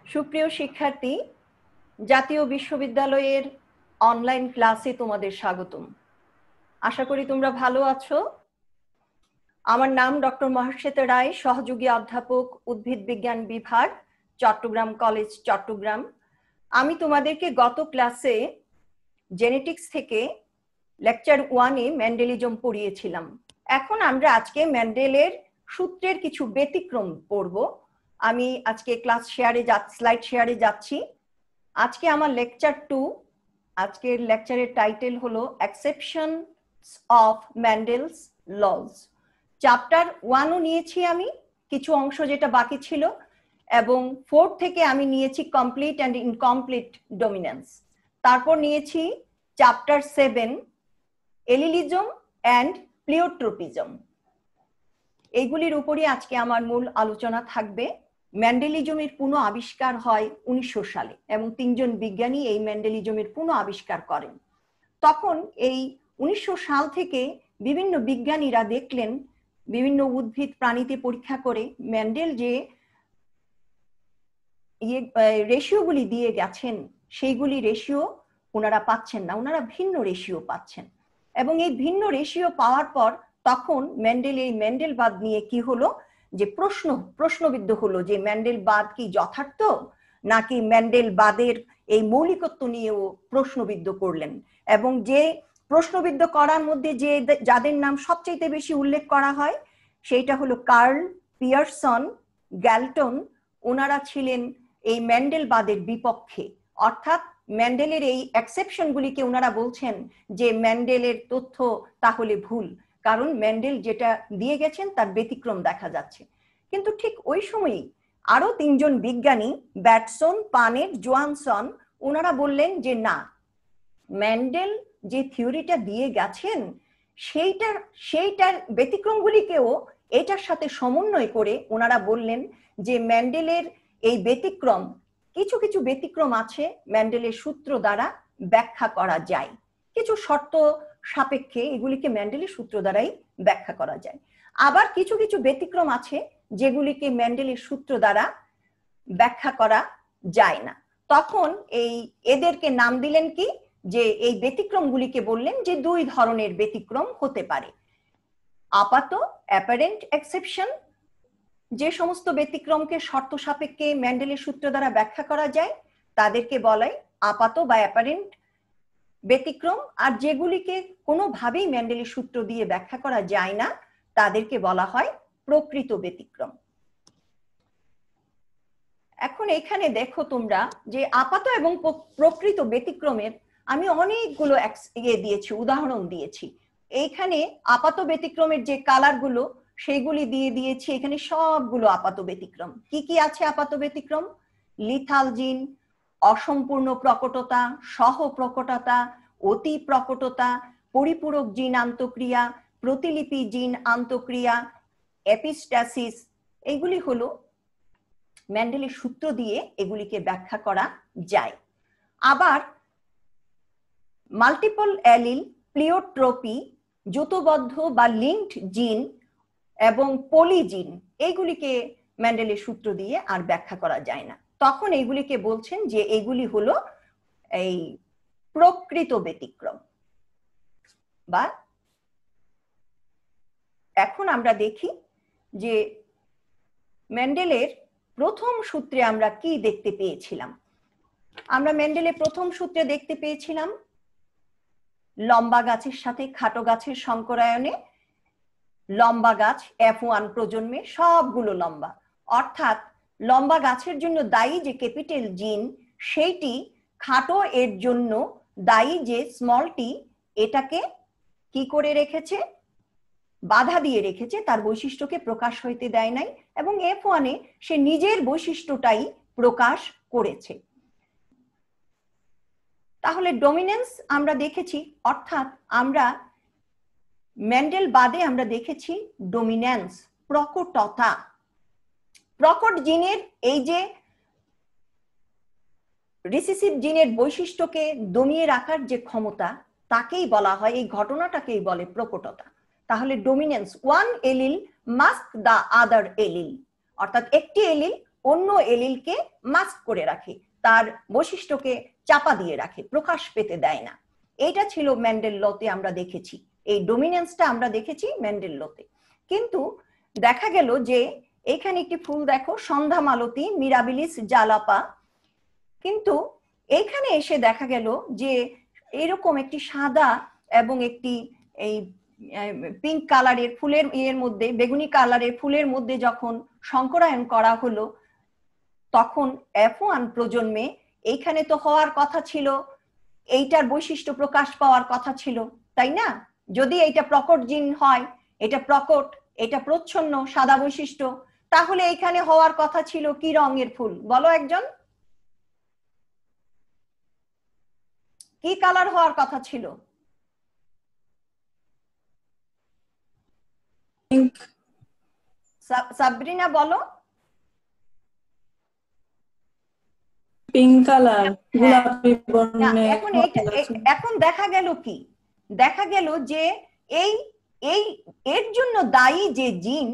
সুপ্রিয় শিক্ষার্থী, জাতীয় বিশ্ববিদ্যালয়ের অনলাইন ক্লাসে তোমাদের স্বাগতম। আশা করি তোমরা ভালো আছো। আমার নাম ডক্টর মহাশ্বেতা রায়, সহযোগী অধ্যাপক, উদ্ভিদ বিজ্ঞান বিভাগ, চট্টগ্রাম কলেজ, চট্টগ্রাম। আমি তোমাদেরকে গত ক্লাসে জেনেটিক্স থেকে লেকচার 1-এ মেন্ডেলিজম পড়িয়েছিলাম। এখন আমরা আজকে মেন্ডেলের সূত্রের কিছু ব্যতিক্রম পড়ব। আমি আজকে স্লাইড শেয়ারে যাচ্ছি। আজকে আমার লেকচার 2, আজকের লেকচারের টাইটেল হলো exceptions of Mendel's laws. Chapter 1ও নিয়েছি আমি, কিছু অংশ যেটা বাকি ছিল, এবং 4 থেকে আমি নিয়েছি কমপ্লিট অ্যান্ড ইনকমপ্লিট ডমিনেন্স। তারপর নিয়েছি চ্যাপ্টার 7 এলিলিজম অ্যান্ড প্লিওট্রপিজম। এইগুলির উপরই আজকে আমার মূল আলোচনা থাকবে। মেন্ডেলিজমের পুনঃ আবিষ্কার হয় 1900 সালে এবং 3 জন বিজ্ঞানী এই মেন্ডেলিজমের পুনঃ আবিষ্কার করেন। তখন এই 1900 সাল থেকে বিভিন্ন বিজ্ঞানীরা দেখলেন বিভিন্ন উদ্ভিদ প্রাণীতে পরীক্ষা করে মেন্ডেল যে রেশিওগুলি দিয়ে গেছেন সেইগুলি রেশিও ওনারা পাচ্ছেন না, ওনারা ভিন্ন রেশিও পাচ্ছেন। এবং এই ভিন্ন রেশিও পাওয়ার পর তখন মেন্ডেল এই মেন্ডেলবাদ নিয়ে কি হলো, যে প্রশ্নবিদ্ধ হলো যে মেন্ডেলবাদ কি যথার্থ, নাকি মেন্ডেলবাদের এই মৌলিকত্ব নিয়েও প্রশ্নবিদ্ধ করলেন। এবং যে প্রশ্নবিদ্ধ করার মধ্যে যে যাদের নাম সবচেয়ে বেশি উল্লেখ করা হয় সেইটা হলো কার্ল, পিয়ারসন, গ্যালটন। ওনারা ছিলেন এই মেন্ডেলবাদের বিপক্ষে, অর্থাৎ মেন্ডেলের এই এক্সেপশনগুলিকে ওনারা বলছেন যে মেন্ডেলের তথ্য তাহলে ভুল, কারণ মেন্ডেল যেটা দিয়ে গেছেন তার ব্যতিক্রম দেখা যাচ্ছে। কিন্তু ঠিক ওই সময়ই আরো 3 জন বিজ্ঞানী, ব্যাটসন, পানেট, জোহানসন, ওনারা বললেন যে না, মেন্ডেল যে থিওরিটা দিয়ে গেছেন সেইটার ব্যতিক্রমগুলিকেও এটার সাথে সমন্বয় করে ওনারা বললেন যে মেন্ডেলের এই ব্যতিক্রম, কিছু কিছু ব্যতিক্রম আছে মেন্ডেলের সূত্র দ্বারা ব্যাখ্যা করা যায়, কিছু শর্ত সাপেক্ষে এগুলিকে মেন্ডেলের সূত্র দ্বারাই ব্যাখ্যা করা যায়। আবার কিছু কিছু ব্যতিক্রম আছে যেগুলিকে মেন্ডেলের সূত্র দ্বারা ব্যাখ্যা করা যায় না। তখন এদেরকে নাম দিলেন কি, যে এই ব্যতিক্রমগুলিকে বললেন যে 2 ধরনের ব্যতিক্রম হতে পারে। আপাত, অ্যাপারেন্ট এক্সেপশন, যে সমস্ত ব্যতিক্রমকে শর্ত সাপেক্ষে মেন্ডেলের সূত্র দ্বারা ব্যাখ্যা করা যায় তাদেরকে বলাই আপাত বা অ্যাপারেন্ট ব্যতিক্রম, আর যেগুলিকে কোনোভাবেই মেন্ডেলের সূত্র দিয়ে ব্যাখ্যা করা যায় না তাদেরকে বলা হয় প্রকৃত ব্যতিক্রম। এখন এখানে দেখো তোমরা যে আপাত এবং প্রকৃত ব্যতিক্রমের আমি অনেকগুলো দিয়েছি, উদাহরণ দিয়েছি। এইখানে আপাত ব্যতিক্রমের যে কালারগুলো সেইগুলি দিয়ে দিয়েছি, এখানে সবগুলো আপাত ব্যতিক্রম। কি কি আছে আপাত ব্যতিক্রম? লিথাল জিন, অসম্পূর্ণ প্রকটতা, সহ প্রকটতা, অতি প্রকটতা, পরিপূরক জিন আন্তঃক্রিয়া, প্রতিলিপি জিন আন্তঃক্রিয়া, এপিস্ট্যাসিস। এইগুলি হলো মেন্ডেলের সূত্র দিয়ে এগুলিকে ব্যাখ্যা করা যায়। আবার মাল্টিপল অ্যালিল, প্লিওট্রপি, জোটবদ্ধ বা লিঙ্কড জিন এবং পলিজিন, এইগুলিকে মেন্ডেলের সূত্র দিয়ে আর ব্যাখ্যা করা যায় না। তখন এইগুলিকে বলছেন যে এইগুলি হলো এই প্রকৃত ব্যতিক্রম। বা এখন আমরা দেখি যে মেন্ডেলের প্রথম সূত্রে আমরা কি দেখতে পেয়েছিলাম। আমরা মেন্ডেলের প্রথম সূত্রে দেখতে পেয়েছিলাম লম্বা গাছের সাথে খাটো গাছের সংকরায়নে লম্বা গাছ F1 প্রজন্মে সবগুলো লম্বা, অর্থাৎ লম্বা গাছের জন্য দায়ী যে ক্যাপিটাল জিন সেইটি খাটো এর জন্য দায়ী যে স্মল টি, এটাকে কি করে রেখেছে, বাধা দিয়ে রেখেছে, তার বৈশিষ্ট্যকে প্রকাশ হইতে দেয় নাই, এবং F1-এ সে নিজের বৈশিষ্ট্যটাই প্রকাশ করেছে। তাহলে ডমিনেন্স আমরা দেখেছি, অর্থাৎ আমরা মেন্ডেল বাদে আমরা দেখেছি ডমিনেন্স, প্রকটতা। প্রকট জিনের এই যে রিসেসিভ জিনের বৈশিষ্ট্যকে দমিয়ে রাখার যে ক্ষমতা, তাকেই বলা হয়, এই ঘটনাটাকেই বলে প্রকটতা। তাহলে ডমিনেন্স, ওয়ান এলিল মাস্ক দা আদার এলিল, অর্থাৎ একটি এলিল অন্য এলিলকে মাস্ক করে রাখে, তার বৈশিষ্ট্যকে চাপা দিয়ে রাখে, প্রকাশ পেতে দেয় না। এটা ছিল মেন্ডেল লতে আমরা দেখেছি, এই ডোমিনেন্সটা আমরা দেখেছি মেন্ডেল লতে। কিন্তু দেখা গেল যে এখানে একটি ফুল দেখো, সন্ধ্যা মালতী মিরাবিলিস জালাপা, কিন্তু এইখানে এসে দেখা গেল যে এরকম একটি সাদা এবং একটি এই পিঙ্ক কালারের ফুলের এর মধ্যে, বেগুনি কালারের ফুলের মধ্যে যখন সংকরায়ন করা হলো, তখন F1 প্রজন্মে এইখানে তো হওয়ার কথা ছিল, এইটার বৈশিষ্ট্য প্রকাশ পাওয়ার কথা ছিল, তাই না? যদি এইটা প্রকট জিন হয়, এটা প্রকট, এটা প্রচ্ছন্ন সাদা বৈশিষ্ট্য, তাহলে এইখানে হওয়ার কথা ছিল কি রঙের ফুল বলো একজন? কি কালার হওয়ার কথা ছিল? সাবরিনা বলো। পিঙ্ক কালার, গোলাপি বর্ণের। এখন দেখা গেল কি, দেখা গেল যে এর জন্য দায়ী যে জিন,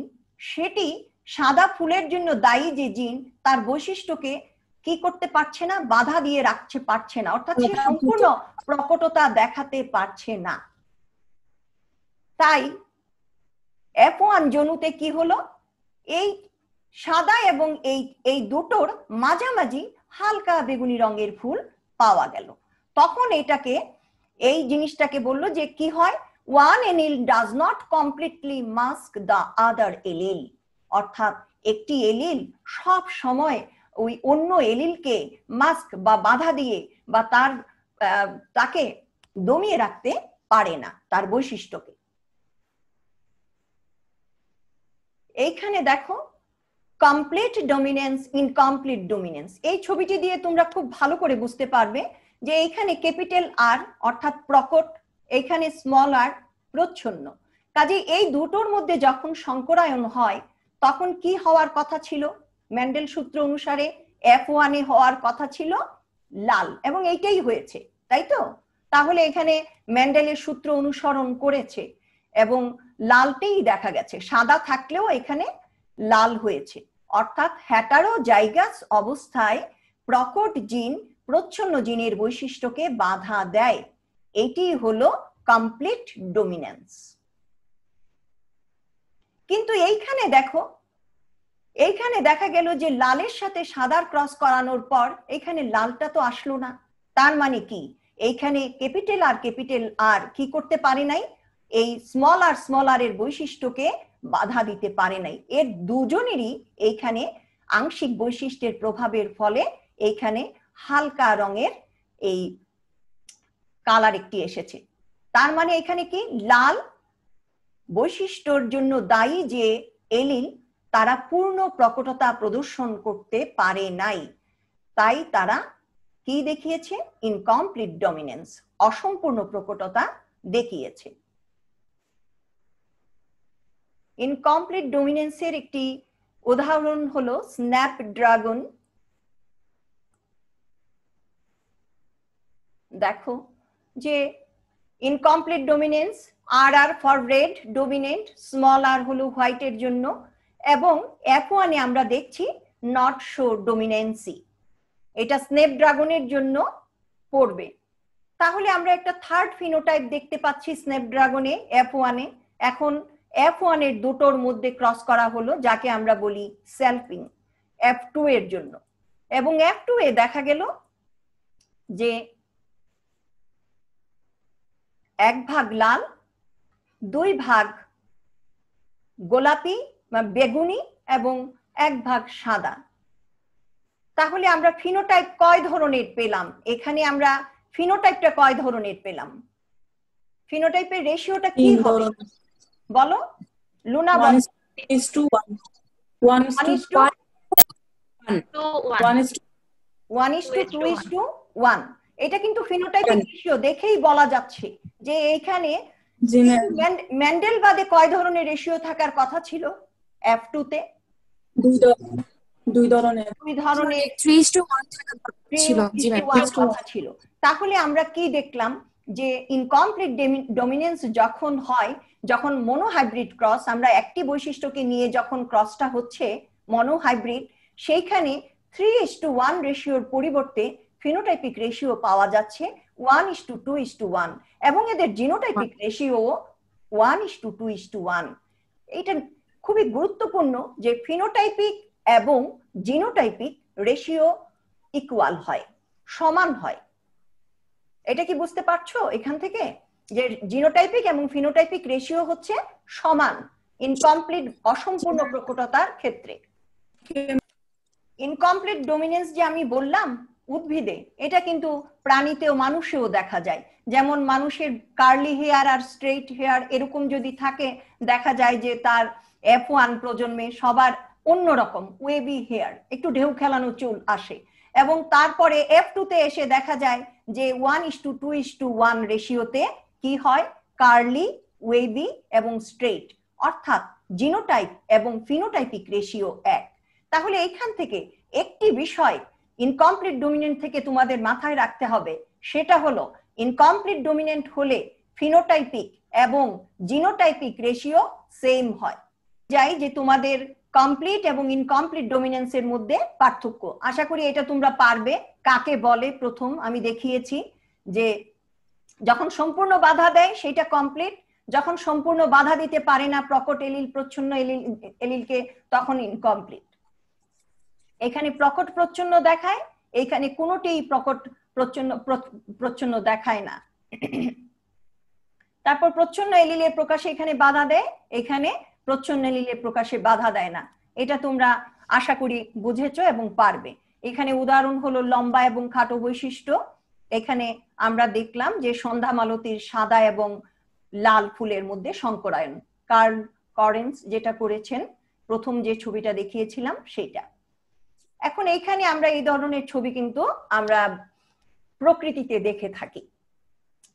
সেটি সাদা ফুলের জন্য দায়ী যে জিন, তার বৈশিষ্ট্যকে কি করতে পারছে না, বাধা দিয়ে রাখতে পারছে না, অর্থাৎ সে সম্পূর্ণ প্রকটতা দেখাতে পারছে না। তাই F1 জনুতে কি হলো, এই সাদা এবং এই দুটোর মাঝামাঝি হালকা বেগুনি রঙের ফুল পাওয়া গেল। তখন এটাকে, এই জিনিসটাকে বললো যে কি হয়, one allele does not completely mask the other allele, অর্থাৎ একটি এলিল সব সময় ওই অন্য এলিলকে মাস্ক বা বাধা দিয়ে বা তাকে দমিয়ে রাখতে পারে না, তার বৈশিষ্ট্যকে। এইখানে দেখো কমপ্লিট ডমিনেন্স, ইনকমপ্লিট ডমিনেন্স, এই ছবিটি দিয়ে তোমরা খুব ভালো করে বুঝতে পারবে যে এইখানে ক্যাপিটাল আর অর্থাৎ প্রকট, এইখানে স্মল আর প্রচ্ছন্ন। কাজে এই দুটোর মধ্যে যখন সংকরায়ন হয় তখন কি হওয়ার কথা ছিল? মেন্ডেল সূত্র অনুসারে F1 এ হওয়ার কথা ছিল লাল, এবং এইটাই হয়েছে, তাই তো? তাহলে এখানে মেন্ডেলের সূত্র অনুসরণ করেছে এবং লালটাই দেখা গেছে, সাদা থাকলেও এখানে লাল হয়েছে, অর্থাৎ হেটারোজাইগাস অবস্থায় প্রকট জিন প্রচ্ছন্ন জিনের বৈশিষ্ট্যকে বাধা দেয়। এটি হলো কমপ্লিট ডমিনেন্স। কিন্তু এইখানে দেখো, এইখানে দেখা গেল যে লালের সাথে সাদার ক্রস করানোর পর এখানে লালটা তো আসলো না। তার মানে কি, এইখানে ক্যাপিটাল আর কি করতে পারে নাই, এই স্মল আর এর বৈশিষ্ট্যকে বাধা দিতে পারে নাই। এর দুজনেরই এইখানে আংশিক বৈশিষ্ট্যের প্রভাবের ফলে এইখানে হালকা রঙের এই কালার একটি এসেছে। তার মানে এখানে কি, লাল বৈশিষ্ট্যর জন্য দায়ী যে এলিল, তারা পূর্ণ প্রকটতা প্রদর্শন করতে পারে নাই, তাই তারা কি দেখিয়েছে, ইনকমপ্লিট ডমিনেন্স, অসম্পূর্ণ প্রকটতা দেখিয়েছে। ইনকমপ্লিট ডমিনেন্সের একটি উদাহরণ হলো স্ন্যাপড্রাগন। দেখো যে ইনকমপ্লিট ডমিনেন্স, আর ফর রেড ডমিনেন্ট, স্মল আর হলো হোয়াইটের জন্য, এবং F1 এ আমরা দেখছি নট শো ডমিনেন্সি, এটা স্ন্যাপড্রাগনের জন্য পড়বে। তাহলে আমরা একটা থার্ড ফিনোটাইপ দেখতে পাচ্ছি স্ন্যাপড্রাগনে, F1 এ। এখন F1 এর দুটোর মধ্যে ক্রস করা হলো, যাকে আমরা বলি সেলফিং, F2 এর জন্য। এবং F2 এ দেখা গেল যে 1 ভাগ লাল, 2 ভাগ গোলাপি বা বেগুনি এবং 1 ভাগ সাদা। তাহলে আমরা ফিনোটাইপ কয় ধরনের পেলাম? এখানে আমরা ফিনোটাইপটা কয় ধরনের পেলাম? ফিনোটাইপের রেশিওটা কি হবে বলো লুনা? 1:2:1। এটা কিন্তু ফিনোটাইপিক রেশিও দেখেই বলা যাচ্ছে যে এখানে মেন্ডেল বাদে কয় ধরনের রেশিও থাকার কথা ছিল F2 তে? 2 ধরনের 3:1 থাকার কথা ছিল। তাহলে আমরা কি দেখলাম যে ইনকমপ্লিট ডমিনেন্স যখন হয়, যখন মনোহাইব্রিড ক্রস, আমরা একটি বৈশিষ্ট্যকে নিয়ে যখন ক্রসটা হচ্ছে মনোহাইব্রিড, সেইখানে 3:1 রেশিওর পরিবর্তে ফিনোটাইপিক রেশিও পাওয়া যাচ্ছে 1:2:1 এবং এদের জিনোটাইপিক রেশিও 1:2:1। এটা খুবই গুরুত্বপূর্ণ যে ফিনোটাইপিক এবং জিনোটাইপিক রেশিও ইকুয়াল হয়, সমান হয়। এটা কি বুঝতে পারছো এখান থেকে যে জিনোটাইপিক এবং ফিনোটাইপিক রেশিও হচ্ছে সমান ইনকমপ্লিট অসম্পূর্ণ প্রকটতার ক্ষেত্রে। ইনকমপ্লিট ডমিনেন্স যে আমি বললাম উদ্ভিদে, এটা কিন্তু প্রাণীতেও মানুষেও দেখা যায়। যেমন মানুষের কার্লি হেয়ার আর স্ট্রেইট হেয়ার এরকম যদি থাকে, দেখা যায় যে তার F1 প্রজন্মে সবার অন্যরকম ওয়েবি হেয়ার, একটু ঢেউ খেলানো চুল আসে, এবং তারপরে F2 তে এসে দেখা যায় যে 1:2:1 রেশিওতে কি হয়, কার্লি, ওয়েবি এবং স্ট্রেইট, অর্থাৎ জিনোটাইপ এবং ফিনোটাইপিক রেশিও এক। তাহলে এইখান থেকে একটি বিষয় ইনকমপ্লিট ডমিনেন্ট থেকে তোমাদের মাথায় রাখতে হবে, সেটা হলো ইনকমপ্লিট ডমিনেন্ট হলে ফিনোটাইপিক এবং জিনোটাইপিক রেশিও সেম হয়। যাই যে তোমাদের কমপ্লিট এবং ইনকমপ্লিট ডমিনেন্সের মধ্যে পার্থক্য, আশা করি এটা তোমরা পারবে। কাকে বলে প্রথম আমি দেখিয়েছি যে যখন সম্পূর্ণ বাধা দেয় সেটা কমপ্লিট, যখন সম্পূর্ণ বাধা দিতে পারে না প্রকট এলিল প্রচ্ছন্ন এলিলকে তখন ইনকমপ্লিট। এখানে প্রকট প্রচ্ছন্ন দেখায়, এখানে কোনোটি প্রকট প্রচ্ছন্ন দেখায় না। তারপর প্রচ্ছন্ন এলিলের প্রকাশে এখানে বাধা দেয়, এখানে প্রচ্ছন্ন এলিলের প্রকাশে বাধা দেয় না। এটা তোমরা আশা করি বুঝেছো এবং পারবে। এখানে উদাহরণ হলো লম্বা এবং খাটো বৈশিষ্ট্য। এখানে আমরা দেখলাম যে সন্ধ্যা মালতীর সাদা এবং লাল ফুলের মধ্যে সংকরায়ন, কার্ল করেন্স যেটা করেছেন, প্রথম যে ছবিটা দেখিয়েছিলাম সেটা। এখন এইখানে আমরা এই ধরনের ছবি কিন্তু আমরা প্রকৃতিতে দেখে থাকি,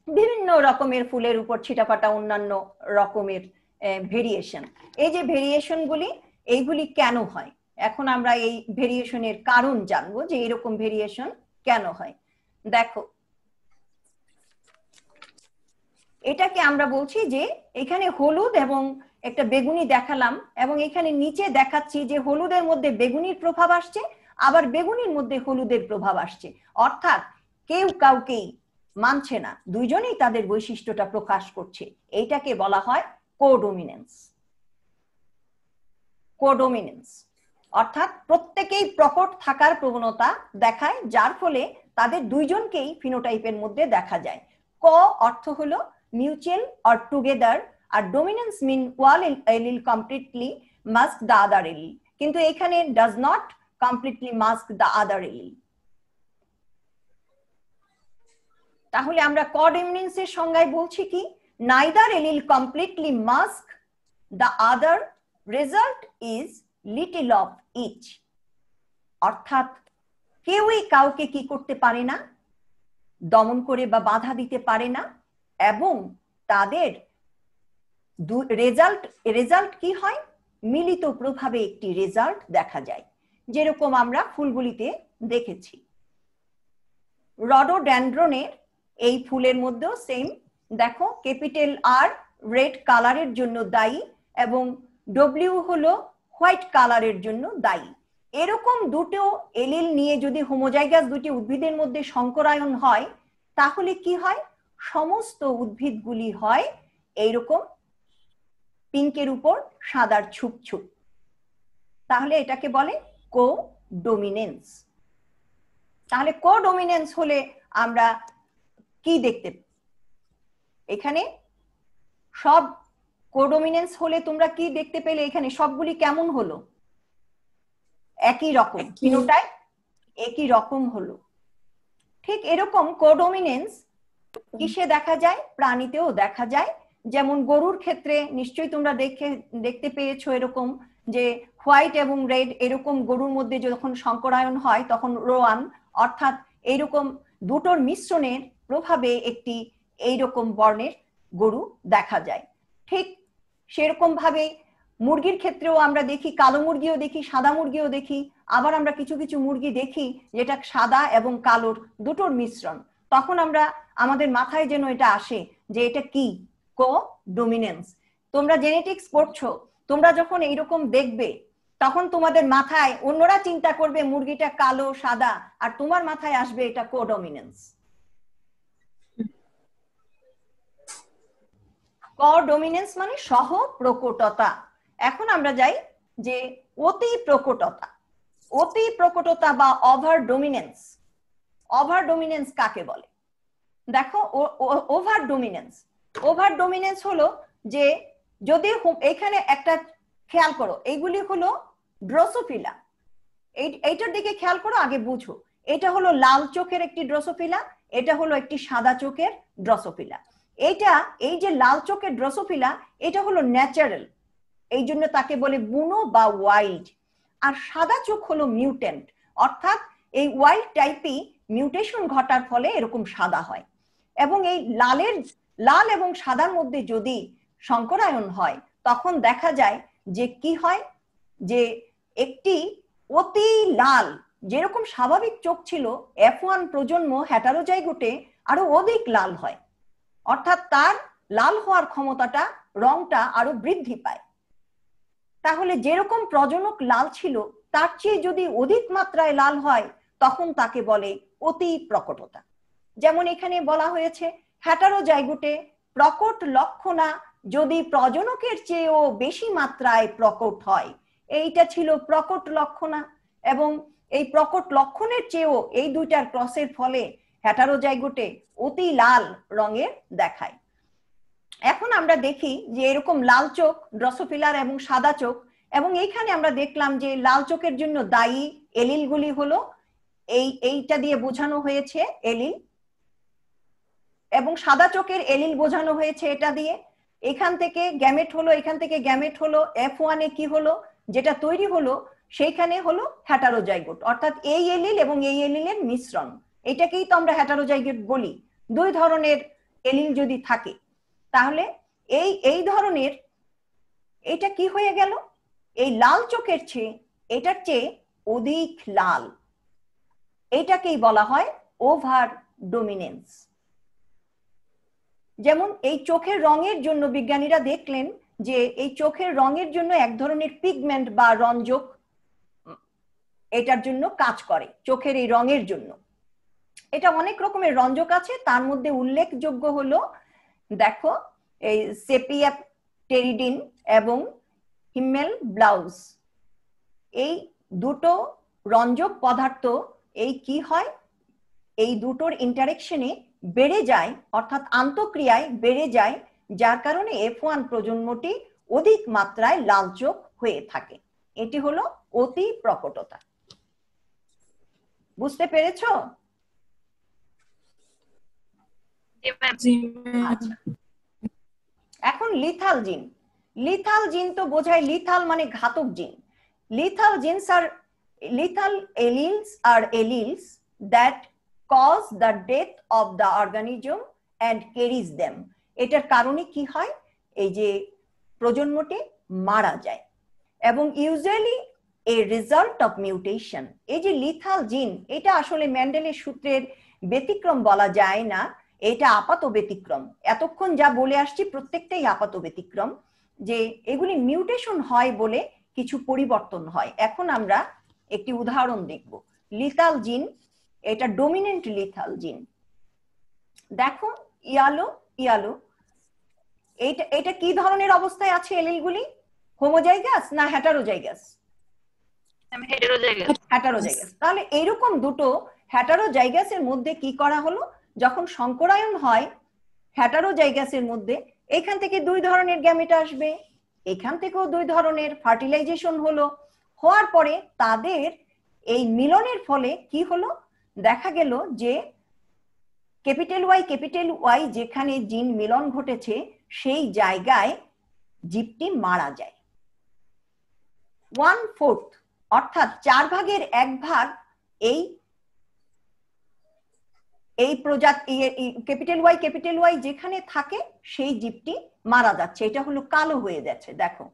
বিভিন্ন রকমের ফুলের উপর ছিটাফাটা অন্যান্য রকমের ভেরিয়েশন। এই যে ভেরিয়েশন গুলি, এইগুলি কেন হয়, এখন আমরা এই ভেরিয়েশনের কারণ জানবো যে এরকম ভেরিয়েশন কেন হয়। দেখো, এটাকে আমরা বলছি যে এখানে হলুদ এবং একটা বেগুনি দেখালাম, এবং এখানে নিচে দেখাচ্ছি যে হলুদের মধ্যে বেগুনির প্রভাব আসছে, আবার বেগুনির মধ্যে হলুদের প্রভাব আসছে, অর্থাৎ কেউ কাউকেই মানছে না, দুইজনেই তাদের বৈশিষ্ট্যটা প্রকাশ করছে। এইটাকে বলা হয় কোডোমিনেন্স। কোডোমিনেন্স অর্থাৎ প্রত্যেকেই প্রকট থাকার প্রবণতা দেখায়, যার ফলে তাদের দুইজনকেই ফিনোটাইপের মধ্যে দেখা যায়। ক অর্থ হলো মিউচুয়াল অর টুগেদার, আর dominance mean one allele completely mask the other allele, কিন্তু এখানে does not completely mask the other allele. তাহলে আমরা কোডোমিনেন্সের সংজ্ঞায় বলছি কি, neither allele completely mask the other, result is little of each, অর্থাৎ কেউই কাউকে কি করতে পারে না, দমন করে বা বাধা দিতে পারে না, এবং তাদের রেজাল্ট কি হয়, মিলিত প্রভাবে একটি রেজাল্ট দেখা যায়, যেরকম আমরা ফুলগুলিতে দেখেছি। রডোডেনড্রনের এই ফুলের মধ্যেও সেম, দেখো ক্যাপিটাল আর রেড কালারের জন্য দায়ী এবং ডব্লিউ হলো হোয়াইট কালারের জন্য দায়ী। এরকম দুটো এলিল নিয়ে যদি হোমোজাইগাস দুটি উদ্ভিদের মধ্যে সংকরায়ন হয়, তাহলে কি হয়, সমস্ত উদ্ভিদগুলি হয় এইরকম পিঙ্কের উপর সাদার ছুপ ছুপ। তাহলে এটাকে বলে কোডোমিনেন্স। তাহলে কোডোমিনেন্স হলে আমরা কি দেখতে, এখানে সব কোডোমিনেন্স হলে তোমরা কি দেখতে পেলে, এখানে সবগুলি কেমন হলো, একই রকম, ফিনোটাইপ একই রকম হলো। ঠিক এরকম কোডোমিনেন্স কিসে দেখা যায়, প্রাণীতেও দেখা যায়। যেমন গরুর ক্ষেত্রে নিশ্চয়ই তোমরা দেখতে পেয়েছো এরকম যে হোয়াইট এবং রেড এরকম গরুর মধ্যে যখন সংকরায়ন হয় তখন রোয়ান, অর্থাৎ এইরকম দুটোর মিশ্রণের প্রভাবে একটি এইরকম বর্ণের গরু দেখা যায়। ঠিক সেরকম ভাবে মুরগির ক্ষেত্রেও আমরা দেখি, কালো মুরগিও দেখি, সাদা মুরগিও দেখি, আবার আমরা কিছু কিছু মুরগি দেখি যেটা সাদা এবং কালোর দুটোর মিশ্রণ, তখন আমরা আমাদের মাথায় যেন এটা আসে যে এটা কি, কোডোমিনেন্স। তোমরা জেনেটিক্স পড়ছো, তোমরা যখন এইরকম দেখবে তখন তোমাদের মাথায় অন্যরা চিন্তা করবে মুরগিটা কালো সাদা, আর তোমার মাথায় আসবে এটা কোডমিনেন্স। কোডমিনেন্স মানে সহ প্রকটতা। এখন আমরা যাই যে অতি প্রকটতা। অতি প্রকটতা বা ওভার ডমিনেন্স। ওভার ডমিনেন্স কাকে বলে? দেখো, ওভার ডমিনেন্স, ওভার ডমিনেন্স হলো যে যদি এখানে একটা খেয়াল করো, এইগুলি হলো ড্রোসোফিলা। এইটার দিকে খেয়াল করো, আগে বুঝো। এটা হলো লাল চোখের একটি ড্রোসোফিলা, এটা হলো একটি সাদা চোখের ড্রোসোফিলা। এই যে লাল চোখের ড্রোসোফিলা, এটা হলো ন্যাচারাল, এই জন্য তাকে বলে বুনো বা ওয়াইল্ড। আর সাদা চোখ হলো মিউটেন্ট, অর্থাৎ এই ওয়াইল্ড টাইপই মিউটেশন ঘটার ফলে এরকম সাদা হয়। এবং এই লাল এবং সাদার মধ্যে যদি সংকরায়ন হয়, তখন দেখা যায় যে কি হয়, যে একটি অতি লাল, যেরকম স্বাভাবিক চোখ ছিল, F1 প্রজন্ম হেটারোজাইগোটে আরো অধিক লাল হয়, অর্থাৎ তার লাল হওয়ার ক্ষমতাটা, রংটা আরো বৃদ্ধি পায়। তাহলে যেরকম প্রজনক লাল ছিল, তার চেয়ে যদি অধিক মাত্রায় লাল হয়, তখন তাকে বলে অতি প্রকটতা। যেমন এখানে বলা হয়েছে হেটারোজাইগোটে প্রকট লক্ষণা যদি প্রজনকের চেয়েও বেশি মাত্রায় প্রকট হয়, এইটা ছিল প্রকট লক্ষণা। এবং এই প্রকট লক্ষণের চেয়েও এই দুইটার ক্রসের ফলে হেটারোজাইগোটে অতি লাল রঙের দেখায়। এখন আমরা দেখি যে এরকম লাল চোখ ড্রসোফিলার এবং সাদা চোখ, এবং এইখানে আমরা দেখলাম যে লাল চোখের জন্য দায়ী এলিলগুলি হলো এইটা দিয়ে বোঝানো হয়েছে এলিল, এবং সাদা চোখের এলিল বোঝানো হয়েছে এটা দিয়ে। এখান থেকে গ্যামেট হলো, এখান থেকে গ্যামেট হলো, F1 এ কি হলো, যেটা তৈরি হলো সেইখানে হলো হেটারোজাইগোট, অর্থাৎ এই এলিল এবং এই এলিলের মিশ্রণ। এটাকেই তো আমরা হেটারোজাইগোট বলি। দুই ধরনের এলিল যদি থাকে, তাহলে এই ধরনের এটা কি হয়ে গেল, এই লাল চোখের চেয়ে এটার চেয়ে অধিক লাল, এটাকেই বলা হয় ওভার ডমিনেন্স। যেমন এই চোখের রঙের জন্য বিজ্ঞানীরা দেখলেন যে এই চোখের রঙের জন্য এক ধরনের পিগমেন্ট বা রঞ্জক এটার জন্য কাজ করে, চোখের এই রঙের জন্য। এটা অনেক রকমের রঞ্জক আছে, তার মধ্যে উল্লেখযোগ্য হলো, দেখো, এই সেপিয়া টেরিডিন এবং হিমেল ব্লাউজ, এই দুটো রঞ্জক পদার্থ এই কি হয়, এই দুটোর ইন্টারেকশনে বেড়ে যায়, অর্থাৎ আন্তঃক্রিয়ায় বেড়ে যায়, যার কারণে F1 প্রজন্মটি অধিক মাত্রায় লাল চোখ হয়ে থাকে। এটি হলো অতি প্রকটতা। বুঝতে পেরেছো? আচ্ছা, এখন লিথাল জিন। লিথাল জিন তো বোঝায়, লিথাল মানে ঘাতক জিন। লিথাল জিনস আর lethal alleles are alleles that cause the death of the organism and carries them. এটার কারণে কি হয়, এই যে প্রজন্মটি মারা যায়, এবং usually a result of mutation. এই যে লিথাল জিন, এটা আসলে মেন্ডেলের সূত্রের ব্যতিক্রম বলা যায় না, এটা আপাত ব্যতিক্রম। এতক্ষণ যা বলে আসছি প্রত্যেকটাই আপাত ব্যতিক্রম, যে এগুলি মিউটেশন হয় বলে কিছু পরিবর্তন হয়। এখন আমরা একটি উদাহরণ দেখব। লিথাল জিন, এটা ডমিনেন্ট লিথাল জিন। দেখো, ইয়ালো ইয়ালো, এটা কি ধরনের অবস্থায় আছে এলিলগুলি? হোমোজাইগাস না হেটারোজাইগাস? হেটারোজাইগাস। তাহলে এইরকম দুটো হেটারোজাইগাসের মধ্যে কি করা হলো, যখন সংকরায়ন হয় হেটারোজাইগাসের মধ্যে, এখান থেকে দুই ধরনের গ্যামেট আসবে, এখান থেকেও দুই ধরনের, ফার্টিলাইজেশন হলো, হওয়ার পরে তাদের এই মিলনের ফলে কি হলো, দেখা গেল যে ক্যাপিটাল ওয়াই যেখানে জিন মিলন ঘটেছে সেই জায়গায় জীবটি মারা যায়। 1/4 অর্থাৎ 4/1 এই প্রজাতি ক্যাপিটাল ওয়াই যেখানে থাকে সেই জীবটি মারা যাচ্ছে, এটা হলো কালো হয়ে যাচ্ছে। দেখো,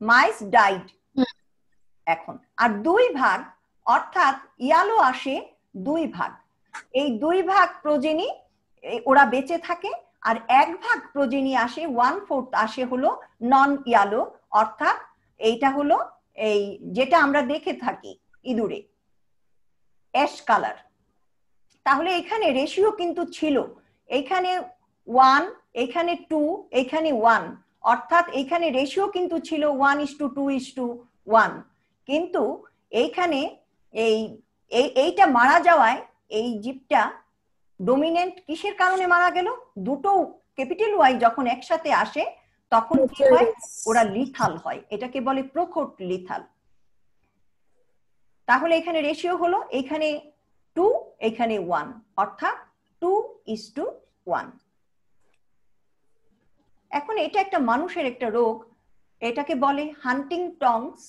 মাইস ডাইড এখন। আর 2 ভাগ, অর্থাৎ ইয়ালো আসে 2 ভাগ, এই 2 ভাগ প্রজেনি ওরা বেঁচে থাকে, আর 1 ভাগ প্রজেনি আসে, 1/4 আসে হলো নন ইয়ালো, অর্থাৎ এইটা হলো এই যেটা আমরা দেখে থাকি ইঁদুরে অ্যাশ কালার, তাহলে এখানে রেশিও কিন্তু ছিল, এইখানে 1, এখানে 2, এখানে 1, অর্থাৎ এইখানে রেশিও কিন্তু ছিল 1:2:1, কিন্তু এইখানে এইটা মারা যাওয়ায় এই জীবটা ডমিনেন্ট কিসের কারণে মারা গেল? দুটো ক্যাপিটাল ওয়াই যখন একসাথে আসে তখন কি হয়? ওরা লিথাল হয়, এটাকে বলে প্রখর লিথাল। তাহলে এখানে রেশিও হলো এখানে 2, এখানে 1, অর্থাৎ 2:1। এখন এটা একটা মানুষের একটা রোগ, এটাকে বলে হান্টিংটনস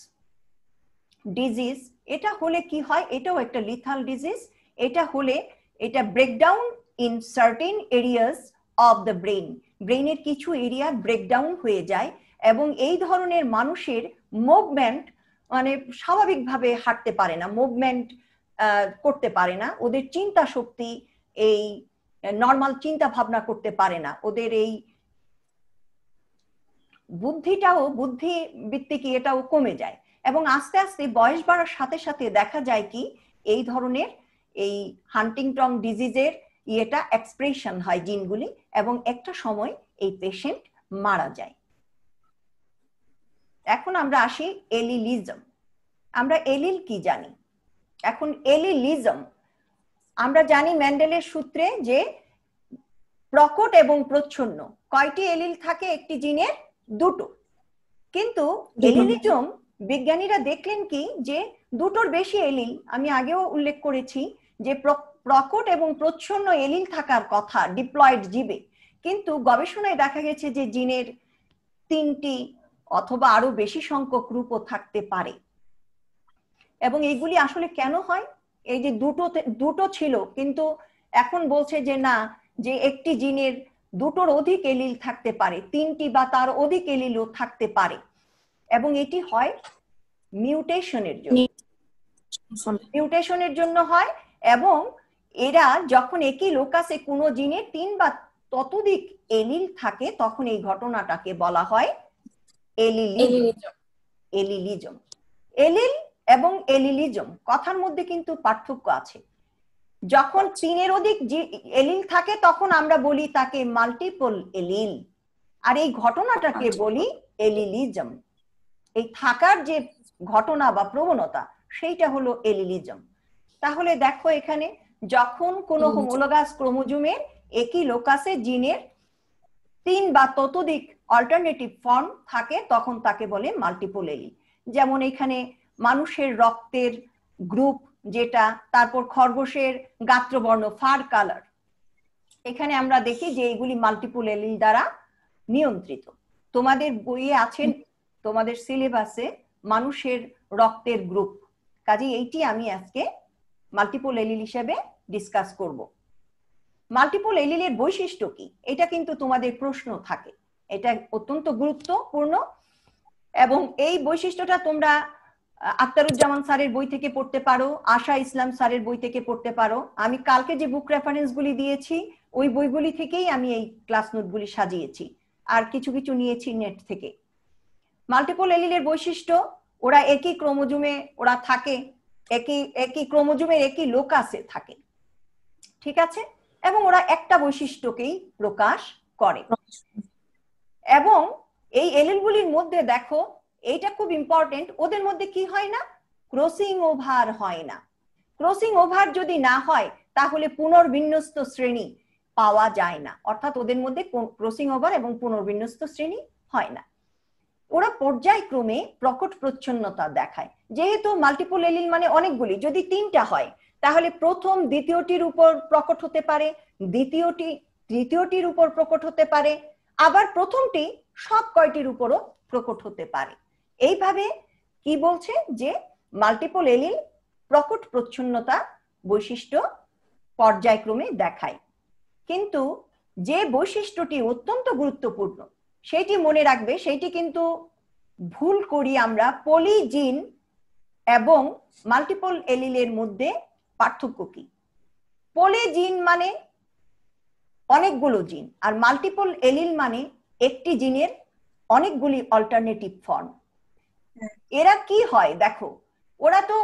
ডিজিজ। এটা হলে কি হয়? এটাও একটা লিথাল ডিজিজ। এটা হলে এটা breakdown in certain areas of the brain, ব্রেনের কিছু এরিয়া ব্রেকডাউন হয়ে যায় এবং এই ধরনের মানুষের মুভমেন্ট মানে স্বাভাবিকভাবে হাঁটতে পারে না, মুভমেন্ট করতে পারে না, ওদের চিন্তা শক্তি এই নর্মাল চিন্তা ভাবনা করতে পারে না, ওদের এই বুদ্ধিবৃত্তিক এটাও কমে যায় এবং আস্তে আস্তে বয়স বাড়ার সাথে সাথে দেখা যায় কি এই ধরনের এই হান্টিংটন ডিজিজের এটা এক্সপ্রেশন হয় জিনগুলি এবং একটা সময় এই পেশেন্ট মারা যায়। এখন আমরা আসি এলিলিজম। আমরা এলিল কি জানি? এখন এলিলিজম আমরা জানি মেন্ডেলের সূত্রে যে প্রকট এবং প্রচ্ছন্ন কয়টি এলিল থাকে একটি জিনের? দুটো। কিন্তু এলিলিজম বিজ্ঞানীরা দেখলেন কি যে দুটোর বেশি এলিল, আমি আগেও উল্লেখ করেছি যে প্রকট এবং প্রচ্ছন্ন এলিল থাকার কথা ডিপ্লয়েড জীবে, কিন্তু গবেষণায় দেখা গেছে যে জিনের 3টি অথবা আরো বেশি সংখ্যক রূপও থাকতে পারে। এবং এইগুলি আসলে কেন হয়? এই যে দুটো ছিল, কিন্তু এখন বলছে যে না, যে একটি জিনের দুটোর অধিক এলিল থাকতে পারে, 3টি বা তার অধিক এলিলও থাকতে পারে এবং এটি হয় মিউটেশনের জন্য হয়। এবং এরা যখন একই লোকাসে কোনো জিনের 3 বা ততোধিক এলিল থাকে তখন এই ঘটনাটাকে বলা হয় এলিলিজম। এলিল এবং এলিলিজম কথার মধ্যে কিন্তু পার্থক্য আছে। যখন 3-এর অধিক এলিল থাকে তখন আমরা বলি তাকে মাল্টিপল এলিল, আর এই ঘটনাটাকে বলি এলিলিজম। এই থাকার যে ঘটনা বা প্রবণতা সেইটা হলো এলিলিজম। তাহলে দেখো এখানে যখন কোনো হোমোলোগাস ক্রোমোজোমের একই লোকাসে জিনের 3 বা ততোধিক অল্টারনেটিভ ফর্ম থাকে তখন তাকে বলে মাল্টিপল এলিল। যেমন এখানে মানুষের রক্তের গ্রুপ যেটা, তারপর খরগোশের গাত্রবর্ণ ফার কালার, এখানে আমরা দেখি যে এগুলি মাল্টিপল এলিল দ্বারা নিয়ন্ত্রিত। তোমাদের বইয়ে আছেন, তোমাদের সিলেবাসে মানুষের রক্তের গ্রুপ, কাজে এইটি আমি আজকে মাল্টিপল এলিল হিসেবে ডিসকাস করব। মাল্টিপল এলিলের বৈশিষ্ট্য কি, এটা কিন্তু তোমাদের প্রশ্ন থাকে, এটা অত্যন্ত গুরুত্বপূর্ণ এবং এই বৈশিষ্ট্যটা তোমরা আখতারুজ্জামান স্যারের বই থেকে পড়তে পারো, আশা ইসলাম স্যারের বই থেকে পড়তে পারো। আমি কালকে যে বুক রেফারেন্স গুলি দিয়েছি ওই বইগুলি থেকেই আমি এই ক্লাস নোটগুলি সাজিয়েছি, আর কিছু কিছু নিয়েছি নেট থেকে। মাল্টিপল এলিলের বৈশিষ্ট্য, ওরা একই ক্রোমোজোমে ওরা থাকে, একই ক্রোমোজোমের একই লোকাসে থাকে, ঠিক আছে, এবং ওরা একটা বৈশিষ্ট্যকেই প্রকাশ করে। এবং এই এলিলগুলির মধ্যে দেখো এইটা খুব ইম্পর্টেন্ট, ওদের মধ্যে কি হয় না? ক্রসিং ওভার হয় না। ক্রসিং ওভার যদি না হয় তাহলে পুনর্বিন্যস্ত শ্রেণী পাওয়া যায় না, অর্থাৎ ওদের মধ্যে ক্রসিং ওভার এবং পুনর্বিন্যস্ত শ্রেণী হয় না। ওরা পর্যায়ক্রমে প্রকট প্রচ্ছন্নতা দেখায়। যেহেতু মাল্টিপল এলিল মানে অনেকগুলি, যদি 3টা হয় তাহলে প্রথম দ্বিতীয়টির উপর প্রকট হতে পারে, দ্বিতীয়টি তৃতীয়টির উপর প্রকট হতে পারে, আবার প্রথমটি সব কয়টির উপরও প্রকট হতে পারে। এইভাবে কি বলছে যে মাল্টিপল এলিল প্রকট প্রচ্ছন্নতা বৈশিষ্ট্য পর্যায়ক্রমে দেখায়। কিন্তু যে বৈশিষ্ট্যটি অত্যন্ত গুরুত্বপূর্ণ সেইটি মনে রাখবে, সেইটি কিন্তু ভুল করি আমরা। পলিজিন এবং মাল্টিপল এলিলের মধ্যে পার্থক্য কি? পলিজিন মানে অনেকগুলো জিন, আর মাল্টিপল এলিল মানে একটি জিনের অনেকগুলি অল্টারনেটিভ ফর্ম। এরা কি হয় দেখো, ওরা তো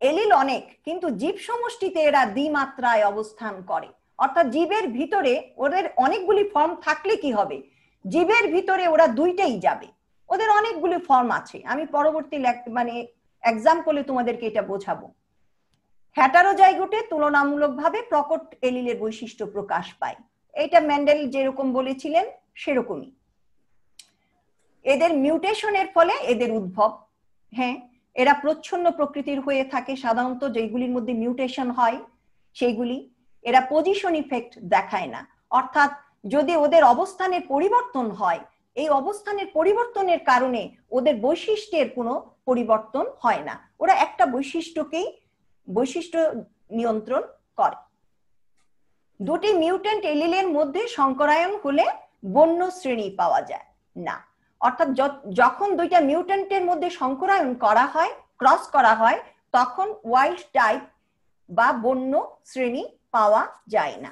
এলিল অনেক, কিন্তু জীব সমষ্টিতে এরা দ্বিমাত্রায় অবস্থান করে। অর্থাৎ জীবের ভিতরে ওদের অনেকগুলি ফর্ম থাকলে কি হবে, জীবের ভিতরে ওরা দুইটাই যাবে, ওদের অনেকগুলি ফর্ম আছে। আমি পরবর্তী মানে এক্সাম্পলে তোমাদেরকে এটা বোঝাবো। হেটারোজাইগোটে তুলনামূলকভাবে প্রকট এলিলের বৈশিষ্ট্য প্রকাশ পায়। এটা মেন্ডেল যেরকম বলেছিলেন সেরকমই। এদের মিউটেশনের ফলে এদের উদ্ভব। হ্যাঁ, এরা প্রচ্ছন্ন প্রকৃতির হয়ে থাকে সাধারণত, যেগুলির মধ্যে মিউটেশন হয় সেইগুলি। এরা পজিশন ইফেক্ট দেখায় না, অর্থাৎ যদি ওদের অবস্থানের পরিবর্তন হয়, এই অবস্থানের পরিবর্তনের কারণে ওদের বৈশিষ্ট্যের কোনো পরিবর্তন হয় না, ওরা একটা বৈশিষ্ট্য নিয়ন্ত্রণ করে। দুটি মিউটেন্ট এলিলের মধ্যে সংকরায়ন হলে বন্য শ্রেণী পাওয়া যায় না। অর্থাৎ যখন দুইটা মিউটেন্টের মধ্যে সংকরায়ন করা হয়, ক্রস করা হয়, তখন ওয়াইল্ড টাইপ বা বন্য শ্রেণী পাওয়া যায় না।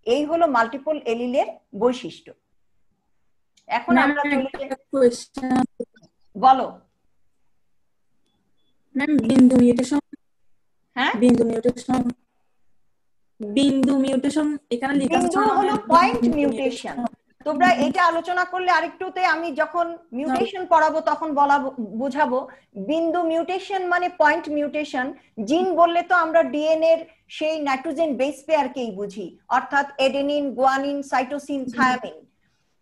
এই হলো মাল্টিপল এলিলের বৈশিষ্ট্য। এখন আমরা বলো ম্যাম, বিন্দু মিউটেশন। হ্যাঁ, বিন্দু মিউটেশন এখানে লেখা আছে, বিন্দু হলো পয়েন্ট মিউটেশন। তোমরা এটা আলোচনা করলে আরেকটুতে, আমি যখন মিউটেশন পড়াবো তখন বোঝাবো। বিন্দু মিউটেশন মানে পয়েন্ট মিউটেশন। জিন বললে তো আমরা ডিএনএ এর সেই নাইট্রোজেন বেস পেয়ারকেই বুঝি, অর্থাৎ এডেনিন, গুয়ানিন, সাইটোসিন, থায়ামিন,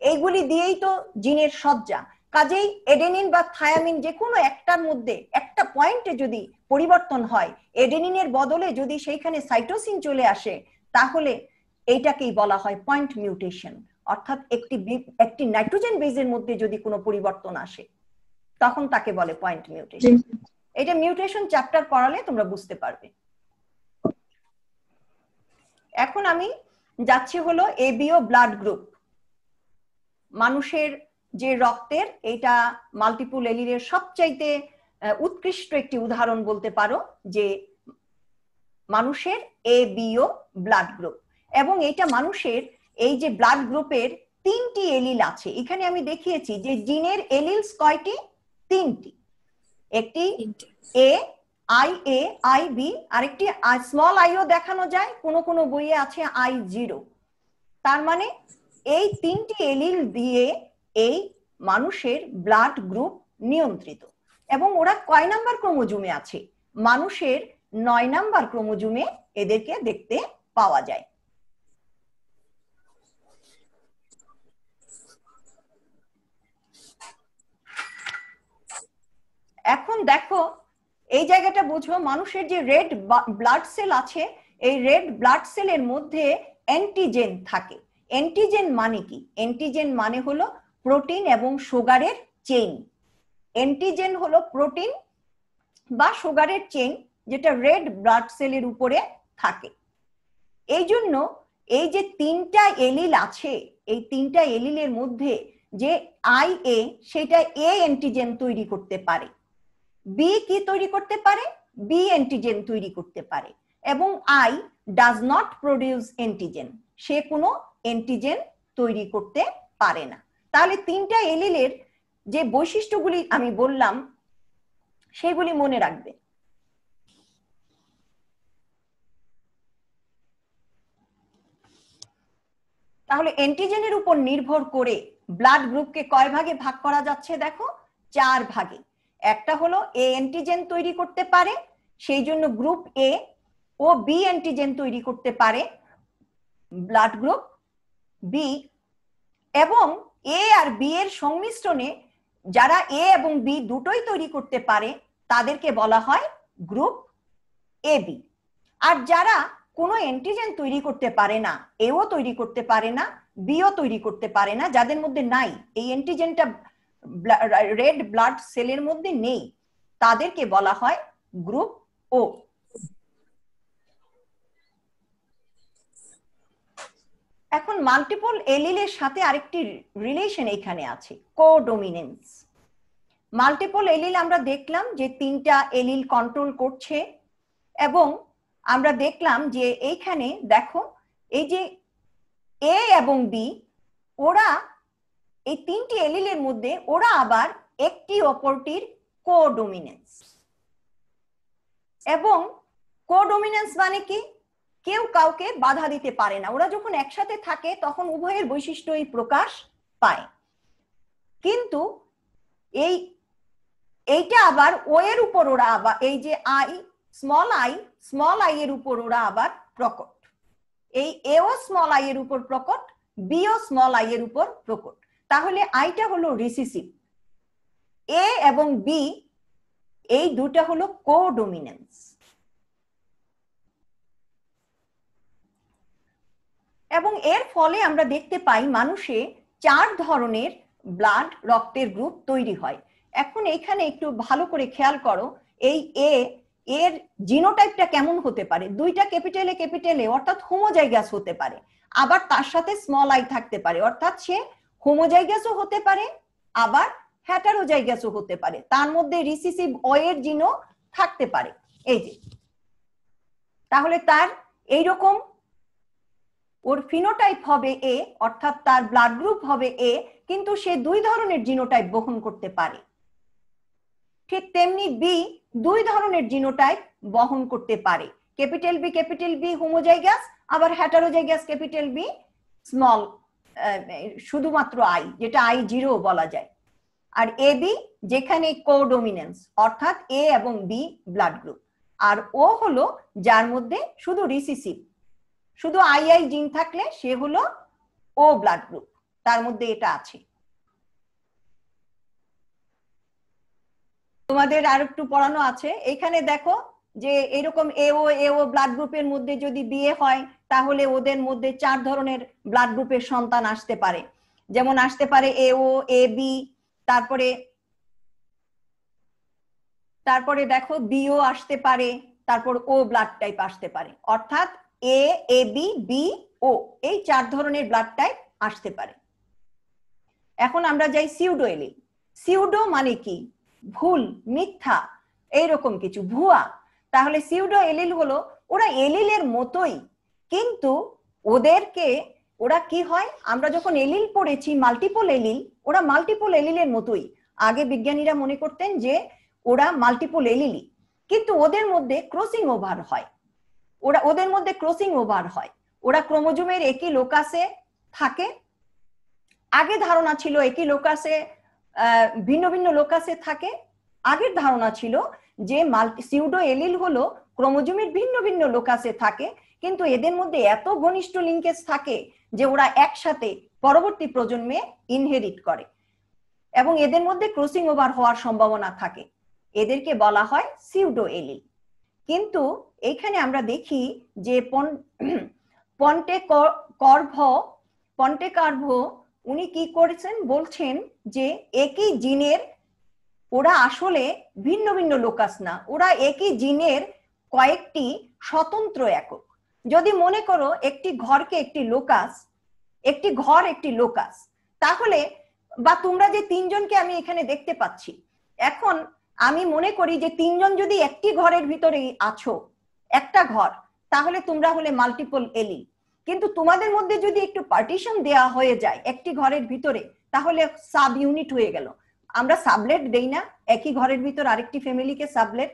এইগুলি দিয়েই তো জিনের সজ্জা। কাজেই এডেনিন বা থায়ামিন যে কোনো একটার মধ্যে একটা পয়েন্টে যদি পরিবর্তন হয়, এডেনিনের বদলে যদি সেইখানে সাইটোসিন চলে আসে, তাহলে এইটাকেই বলা হয় পয়েন্ট মিউটেশন। অর্থাৎ একটি নাইট্রোজেন বেজের মধ্যে যদি কোনো পরিবর্তন আসে, তখন তাকে বলে পয়েন্ট মিউটেশন। এটা মিউটেশন চ্যাপ্টার পড়ালে তোমরা বুঝতে পারবে। এখন আমি যাচ্ছি হলো এবিও ব্লাড গ্রুপ। মানুষের যে রক্তের, এটা মাল্টিপল এলিলের সবচাইতে উৎকৃষ্ট একটি উদাহরণ বলতে পারো, যে মানুষের এবিও ব্লাড গ্রুপ। এবং এটা মানুষের এই যে ব্লাড গ্রুপের 3টি এলিল আছে। এখানে আমি দেখিয়েছি যে জিনের এলিলস কয়টি, 3টি। একটি এ, আই বি, আরেকটি স্মল আইও দেখানো যায়, কোন কোন বইয়ে আছে I0। তার মানে এই 3টি এলিল দিয়ে এই মানুষের ব্লাড গ্রুপ নিয়ন্ত্রিত। এবং ওরা কয় নাম্বার ক্রোমোজোমে আছে, মানুষের 9 নাম্বার ক্রোমোজোমে এদেরকে দেখতে পাওয়া যায়। এখন দেখো এই জায়গাটা বুঝো, মানুষের যে রেড ব্লাড সেল আছে, এই রেড ব্লাড সেলের মধ্যে অ্যান্টিজেন থাকে। অ্যান্টিজেন মানে কি? অ্যান্টিজেন মানে হলো প্রোটিন এবং সুগারের চেইন। অ্যান্টিজেন হলো প্রোটিন বা সুগারের চেইন, যেটা রেড ব্লাড সেলের উপরে থাকে। এই জন্য এই যে 3টা এলিল আছে, এই 3টা এলিলের মধ্যে যে IA, সেটা এ অ্যান্টিজেন তৈরি করতে পারে। বি কি তৈরি করতে পারে? বি অ্যান্টিজেন তৈরি করতে পারে। এবং I does not produce antigen, সে কোনো অ্যান্টিজেন তৈরি করতে পারে না। তাহলে 3টা এলিলের যে বৈশিষ্ট্যগুলি আমি বললাম, সেগুলি মনে রাখবে। তাহলে অ্যান্টিজেনের উপর নির্ভর করে ব্লাড গ্রুপকে কয় ভাগে ভাগ করা যাচ্ছে? দেখো, 4 ভাগে। একটা হলো এ অ্যান্টিজেন তৈরি করতে পারে, সেই জন্য গ্রুপ এ, ও বি অ্যান্টিজেন তৈরি করতে পারে, ব্লাড গ্রুপ বি। এবং এ আর বি এর সংমিশ্রণে যারা এ এবং বি দুটোই তৈরি করতে পারে, তাদেরকে বলা হয় গ্রুপ এ বি। আর যারা কোনো অ্যান্টিজেন তৈরি করতে পারে না, এও তৈরি করতে পারে না, বিও তৈরি করতে পারে না, যাদের মধ্যে নাই এই অ্যান্টিজেনটা, রেড ব্লাড সেলের মধ্যে নেই, তাদেরকে বলা হয় গ্রুপ ও। এখন মাল্টিপল এলিলের সাথে আরেকটি রিলেশন এখানে আছে, কোডমিনেন্স। মাল্টিপল এলিল আমরা দেখলাম যে 3টা এলিল কন্ট্রোল করছে, এবং আমরা দেখলাম যে এইখানে দেখো, এই যে এ এবং বি, ওরা এই 3টি এলিলের মধ্যে ওরা আবার একটি অপরটির কোডমিনেন্স। এবং কোডমিনেন্স মানে কি, কেউ কাউকে বাধা দিতে পারে না। ওরা যখন একসাথে থাকে তখন উভয়ের বৈশিষ্ট্যই প্রকাশ পায়। কিন্তু এইটা আবার ও এর উপর ওরা আবার, এই যে স্মল আই এর উপর ওরা আবার প্রকট। এই এও স্মল আই এর উপর প্রকট, বিও স্মল আই এর উপর প্রকট। তাহলে আইটা হলো রিসিসিভ, এ এবং বি এই দুটা হলো কোডমিনেন্স। এবং এর ফলে আমরা দেখতে পাই মানুষে 4 ধরনের ব্লাড রক্তের গ্রুপ তৈরি হয়। এখন এখানে একটু ভালো করে খেয়াল করো, এই এর জিনোটাইপটা কেমন হতে পারে। দুইটা ক্যাপিটালে অর্থাৎ হোমোজাইগাস হতে পারে, আবার তার সাথে স্মল আই থাকতে পারে, অর্থাৎ সে হোমোজাইগাসও হতে পারে আবার হেটারোজাইগাসও হতে পারে। তার মধ্যে রিসিসিভ ও এর জিনও থাকতে পারে। এই যে, তাহলে তার এইরকম ওর ফিনোটাইপ হবে এ, অর্থাৎ তার ব্লাড গ্রুপ হবে এ, কিন্তু সে 2 ধরনের জিনোটাইপ বহন করতে পারে। ঠিক তেমনি বি 2 ধরনের জিনোটাইপ বহন করতে পারে, ক্যাপিটাল বি হোমোজাইগাস, আবার হেটারোজাইগাস ক্যাপিটাল বি স্মল শুধুমাত্র আই, যেটা I0 বলা যায়। আর এ বি যেখানে কোডমিনেন্স, অর্থাৎ এ এবং বি ব্লাড গ্রুপ। আর ও হলো যার মধ্যে শুধু রিসিসিভ, শুধু আই জিন থাকলে সে হলো ও ব্লাড গ্রুপ, তার মধ্যে এটা আছে। তোমাদের আর একটু পড়ানো আছে। এখানে দেখো যে এরকম এও ব্লাড গ্রুপের মধ্যে যদি বিয়ে হয় তাহলে ওদের মধ্যে 4 ধরনের ব্লাড গ্রুপের সন্তান আসতে পারে। যেমন আসতে পারে এও, এ বি, তারপরে দেখো বিও আসতে পারে, তারপর ও ব্লাড টাইপ আসতে পারে, অর্থাৎ এ বি বি ও, এই 4 ধরনের ব্লাড টাইপ আসতে পারে। এখন আমরা যাই সিউডো এলিল। সিউডো মানে কি? ভুল, মিথ্যা, এইরকম কিছু, ভুয়া। তাহলে সিউডো এলিল হলো ওরা এলিলের মতোই, কিন্তু ওরা কি হয়, আমরা যখন এলিল পড়েছি মাল্টিপল এলিল, ওরা মাল্টিপল এলিলের মতোই। আগে বিজ্ঞানীরা মনে করতেন যে ওরা মাল্টিপল এলিলই, কিন্তু ওদের মধ্যে ক্রসিং ওভার হয়। ওরা ক্রোমোজোমের একই লোকাসে থাকে। আগে ধারণা ছিল একই লোকাসে ভিন্ন ভিন্ন লোকাসে থাকে। আগের ধারণা ছিল যে সিউডো এলিল হলো ক্রোমোজোমের ভিন্ন ভিন্ন লোকাসে থাকে, কিন্তু এদের মধ্যে এত ঘনিষ্ঠ লিঙ্কেজ থাকে যে ওরা একসাথে পরবর্তী প্রজন্মে ইনহেরিট করে এবং এদের মধ্যে ক্রসিং ওভার হওয়ার সম্ভাবনা থাকে। এদেরকে বলা হয় সিউডো এলিল। কিন্তু এইখানে আমরা দেখি যে পন্টে কার্ভো উনি কি করেছেন, বলছেন যে একই জিনের ওরা আসলে ভিন্ন ভিন্ন লোকাস না, ওরা একই জিনের কয়েকটি স্বতন্ত্র একক। যদি মনে করো একটি ঘরকে একটি লোকাস, তাহলে বা তোমরা যে 3 জনকে আমি এখানে দেখতে পাচ্ছি, এখন আমি মনে করি যে 3 জন যদি একটি ঘরের ভিতরেই আছো, একটা ঘর, তাহলে তোমরা হলে মাল্টিপল এলিল। কিন্তু তোমাদের মধ্যে যদি একটু পার্টিশন দেয়া হয়ে যায় একটি ঘরের ভিতরে, তাহলে সাব ইউনিট হয়ে গেল। আমরা সাবলেট দেই না একই ঘরের ভিতর আরেকটি ফ্যামিলিকে সাবলেট,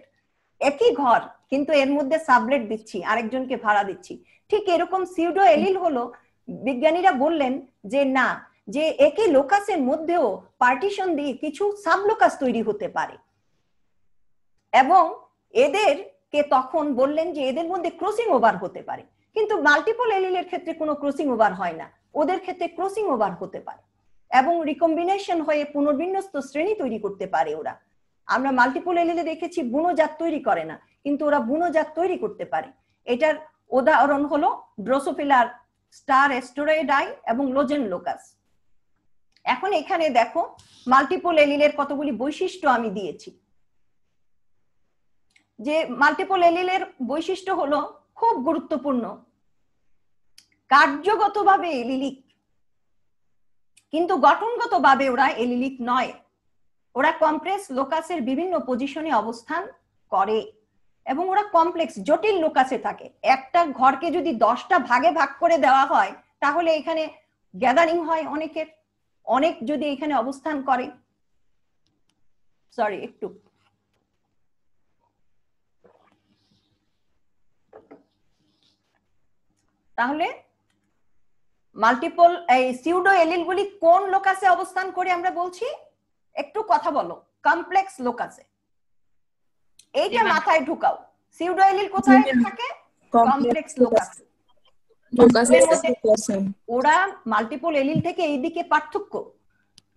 একই ঘর কিন্তু এর মধ্যে সাবলেট দিচ্ছি, আরেকজনকে ভাড়া দিচ্ছি। ঠিক এরকম সিউডো এলিল হলো, বিজ্ঞানীরা বললেন যে না, যে একই লোকাসের মধ্যেও পার্টিশন দিয়ে কিছু সাবলোকাস তৈরি হতে পারে, এবং এদেরকে তখন বললেন যে এদের মধ্যে ক্রসিং ওভার হতে পারে। কিন্তু মাল্টিপল এলিলের ক্ষেত্রে কোনো ক্রসিং ওভার হয় না, ওদের ক্ষেত্রে ক্রসিং ওভার হতে পারে এবং রিকম্বিনেশন হয়ে পুনর্বিন্যস্ত শ্রেণী তৈরি করতে পারে ওরা। আমরা মাল্টিপল এলিলে দেখেছি বুনো জাত তৈরি করে না, কিন্তু ওরা বুনো জাত তৈরি করতে পারে। এটার উদাহরণ হলো ড্রোসোফিলার স্টার অ্যাস্টেরয়েডাই এবং লোজেন লোকাস। এখন এখানে দেখো মাল্টিপল এলিলের কতগুলি বৈশিষ্ট্য আমি দিয়েছি। যে মাল্টিপল এলিলের বৈশিষ্ট্য হলো খুব গুরুত্বপূর্ণ, কার্যগতভাবে এলিলিক, কিন্তু গঠনগতভাবে ওরা এলিলিক নয়। ওরা কমপ্লেক্স লোকাসের বিভিন্ন পজিশনে অবস্থান করে এবং ওরা কমপ্লেক্স জটিল লোকাসে থাকে। একটা ঘরকে যদি 10টা ভাগে ভাগ করে দেওয়া হয়, তাহলে এখানে গ্যাদারিং হয় অনেক যদি এখানে অবস্থান করে। সরি, একটু তাহলে মাল্টিপল এই সিউডো এলিল গুলি কোন লোকাসে অবস্থান করে আমরা বলছি? একটু কথা বলো। কমপ্লেক্স লোকাসে। এইটা মাথায় ঢুকাও। সিউডো এলিল কোথায় থাকে? কমপ্লেক্স লোকাসে। ওরা মাল্টিপল এলিল থেকে এইদিকে পার্থক্য,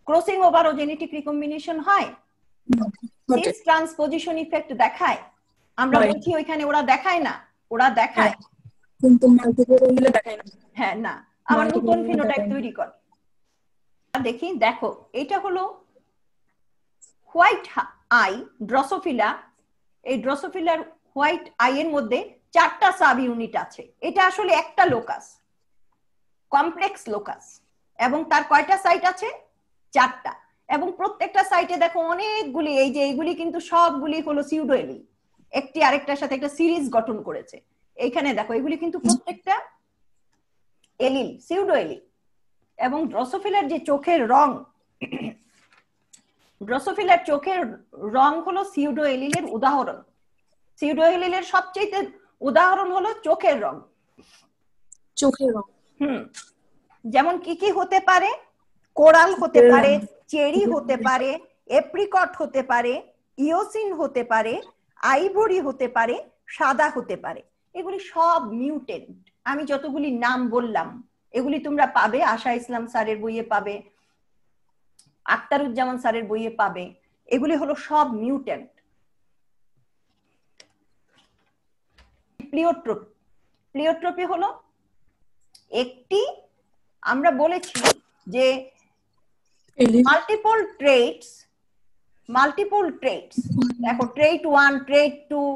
ক্রসিং ওভার ও জেনেটিক রিকম্বিনেশন হয়, সিস ট্রান্সপোজিশন ইফেক্ট দেখায়। আমরা বলছি ওইখানে ওরা দেখায় না, ওরা দেখায় কিন্তু মাল্টিপল এলিলে দেখায় না। হ্যাঁ, না, আবার নতুন ফিনোটাইপ তৈরি করে। দেখি, দেখো, এটা হলো হোয়াইট আই ড্রসোফিলা। এই ড্রসোফিলার হোয়াইট আই এর মধ্যে 4টা সাব ইউনিট আছে। এটা আসলে একটা লোকাস, কমপ্লেক্স লোকাস, এবং তার কয়টা সাইট আছে? 4টা। এবং প্রত্যেকটা সাইটে দেখো অনেকগুলি, এই যে এইগুলি কিন্তু সবগুলি হলো সিউডো এলিল, একটি আরেকটার সাথে একটা সিরিজ গঠন করেছে। এইখানে দেখো এগুলি কিন্তু প্রত্যেকটা এলিল, সিউডো এলিল। এবং ড্রসোফিলার যে চোখের রং, ড্রসোফিলার চোখের রং হলো সিউডো এলিলের উদাহরণ। সিউডো এলিলের সবচেয়ে উদাহরণ হলো চোখের রং। চোখের রং যেমন কি কি হতে পারে? কোরাল হতে পারে, চেরি হতে পারে, এপ্রিকট হতে পারে, ইওসিন হতে পারে, আইভরি হতে পারে, সাদা হতে পারে। এগুলি সব মিউটেন্ট। আমি যতগুলি নাম বললাম এগুলি তোমরা পাবে, আশা ইসলাম স্যারের বইয়ে পাবে, আখতারুজ্জামান স্যারের বইয়ে পাবে। এগুলি হলো সব মিউটেন্ট। প্লিওট্রপি, প্লিওট্রপি হলো একটি, আমরা বলেছি যে মাল্টিপল ট্রেটস, মাল্টিপল ট্রেটস, দেখো ট্রেট 1, ট্রেট 2,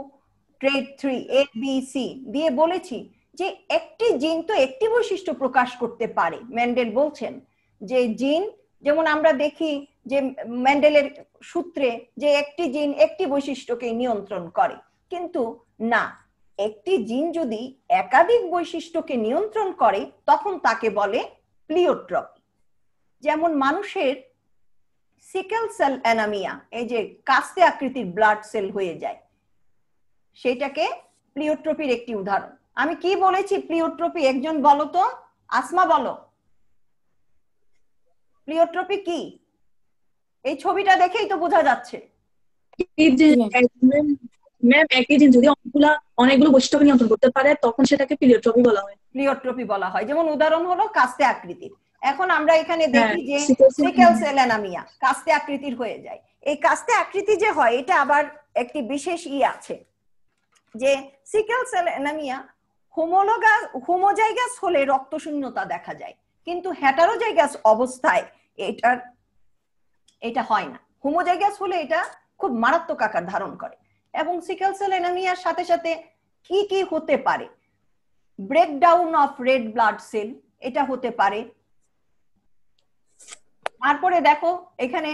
ট্রেট 3, A B C দিয়ে বলেছি যে একটি জিন তো একটি বৈশিষ্ট্য প্রকাশ করতে পারে। মেন্ডেল বলছেন যে জিন, যেমন আমরা দেখি যে মেন্ডেলের সূত্রে যে একটি জিন একটি বৈশিষ্ট্যকে নিয়ন্ত্রণ করে, কিন্তু না, একটি জিন যদি একাধিক বৈশিষ্ট্যকে নিয়ন্ত্রণ করে তখন তাকে বলে প্লিওট্রপি। যেমন মানুষের সিকেল সেল অ্যানামিয়া, এই যে কাস্তে আকৃতির ব্লাড সেল হয়ে যায়, সেটাকে প্লিওট্রপির একটি উদাহরণ। আমি কি বলেছি প্লিওট্রপি? একজন বলো তো, আসমা বলো, প্লিওট্রপি কি? এই ছবিটা দেখেই তো বোঝা যাচ্ছে। ম্যাম, একই জিন যদি অনেকগুলো বৈশিষ্ট্যকে নিয়ন্ত্রণ করতে পারে তখন সেটাকে প্লিওট্রপি বলা হয়। প্লিওট্রপি বলা হয়। যেমন উদাহরণ হলো কাস্তে আকৃতির। এখন আমরা এখানে দেখি যে সিকেল সেল অ্যানামিয়া কাস্তে আকৃতির হয়ে যায়। এই কাস্তে আকৃতি যে হয় এটা আবার একটি বিশেষ আছে, যে সিকেল সেল অ্যানামিয়া হোমোজাইগাস হলে রক্তশূন্যতা দেখা যায়, কিন্তু হেটারোজাইগাস অবস্থায় এটা হয় না। হোমোজাইগাস হলে এটা খুব মারাত্মক আকার ধারণ করে। এবং সিকেল সেল অ্যানামিয়ার সাথে সাথে কি কি হতে পারে? Breakdown of red blood cell, এটা হতে পারে। তারপরে দেখো এখানে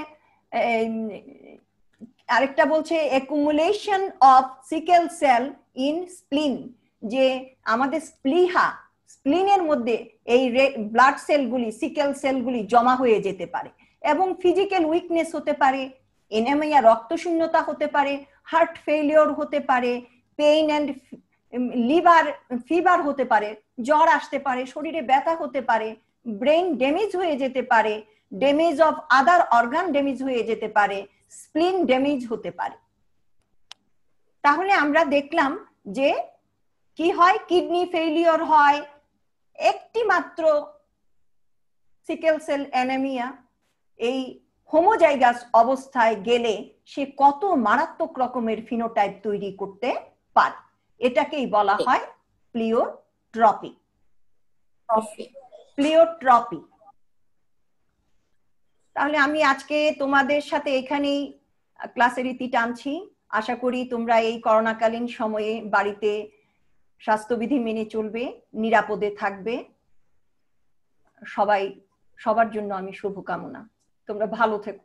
আরেকটা বলছে accumulation of sickle cell in স্প্লিন, যে আমাদের স্প্লিনের মধ্যে এই ব্লাড সেলগুলি, সিকেল সেলগুলি জমা হয়ে যেতে পারে। এবং ফিজিক্যাল উইকনেস হতে পারে, এনিমিয়া রক্তশূন্যতা হতে পারে, হার্ট ফেলিওর হতে পারে, পেইন এন্ড লিভার ফিভার হতে পারে, জ্বর আসতে পারে, শরীরে ব্যথা হতে পারে, ব্রেন ড্যামেজ হয়ে যেতে পারে, damage of other organ damage হয়ে যেতে পারে, স্প্লিন ড্যামেজ হতে পারে। তাহলে আমরা দেখলাম যে কি হয়, কিডনি ফেলিওর হয়। একটি মাত্র সিকেল সেল অ্যানিমিয়া এই হোমোজাইগাস অবস্থায় গেলে সে কত মারাত্মক রকমের ফিনোটাইপ তৈরি করতে পারে। এটাকেই বলা হয় প্লিওট্রপি। প্লিওট্রপি। তাহলে আমি আজকে তোমাদের সাথে এখানেই ক্লাসের ইতি টানছি। আশা করি তোমরা এই করোনাকালীন সময়ে বাড়িতে স্বাস্থ্যবিধি মেনে চলবে, নিরাপদে থাকবে। সবার জন্য আমি শুভকামনা। তোমরা ভালো থেকো।